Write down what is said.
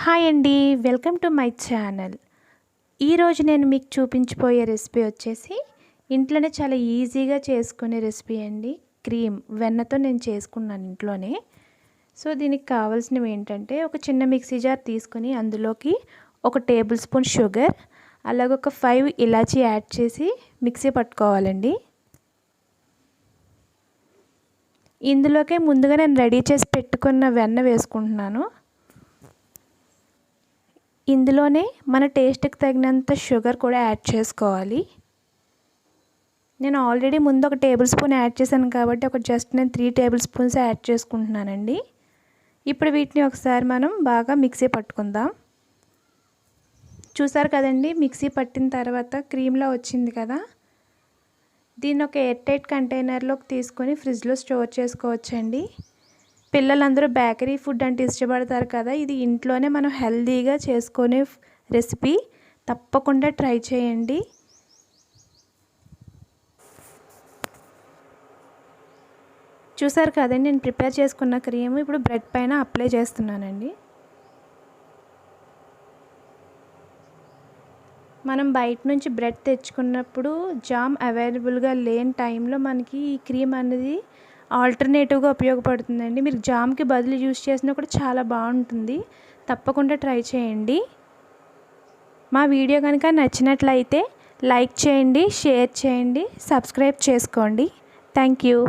Hi అండి, welcome to my channel. ఈరోజు నేను మీకు చూపించబోయే రెసిపీ వచ్చేసి ఇంట్లోనే చాలా ఈజీగా చేసుకునే రెసిపీ అండి. వెన్నతో నేను చేసుకున్నాను ఇంట్లోనే. సో దీనికి కావాల్సినవి ఏంటంటే, ఒక చిన్న మిక్సీ జార్ తీసుకొని అందులోకి 1 టేబుల్ స్పూన్ షుగర్, అలాగే ఒక 5 ఇలాచీ యాడ్ చేసి మిక్సీ పట్టుకోవాలండి. ఇందులోకే ముందుగా నేను రెడీ చేసి పెట్టుకున్న వెన్న వేసుకుంటున్నాను. ఇందులోనే మన టేస్ట్కి తగినంత షుగర్ కూడా యాడ్ చేసుకోవాలి. నేను ఆల్రెడీ ముందు 1 టేబుల్ స్పూన్ యాడ్ చేశాను కాబట్టి నేను 3 టేబుల్ స్పూన్స్ యాడ్ చేసుకుంటున్నానండి. ఇప్పుడు వీటిని ఒకసారి మనం బాగా మిక్సీ పట్టుకుందాం. చూసారు కదండి, మిక్సీ పట్టిన తర్వాత క్రీమ్లా వచ్చింది కదా. దీన్ని ఒక ఎయిర్ టైట్ కంటైనర్లోకి తీసుకొని ఫ్రిడ్జ్లో స్టోర్ చేసుకోవచ్చండి. పిల్లలందరూ బేకరీ ఫుడ్ అంటే ఇష్టపడతారు కదా. ఇది ఇంట్లోనే మనం హెల్తీగా చేసుకునే రెసిపీ. తప్పకుండా ట్రై చేయండి. చూసారు కదండి, నేను ప్రిపేర్ చేసుకున్న క్రీమ్ ఇప్పుడు బ్రెడ్ పైన అప్లై చేస్తున్నానండి. మనం బయట నుంచి బ్రెడ్ తెచ్చుకున్నప్పుడు జామ్ అవైలబుల్గా లేని టైంలో మనకి ఈ క్రీమ్ అనేది ఆల్టర్నేటివ్గా ఉపయోగపడుతుందండి. మీరు జామ్కి బదులు యూస్ చేసినా కూడా చాలా బాగుంటుంది. తప్పకుండా ట్రై చేయండి. మా వీడియో కనుక నచ్చినట్లయితే లైక్ చేయండి, షేర్ చేయండి, సబ్స్క్రైబ్ చేసుకోండి. Thank you.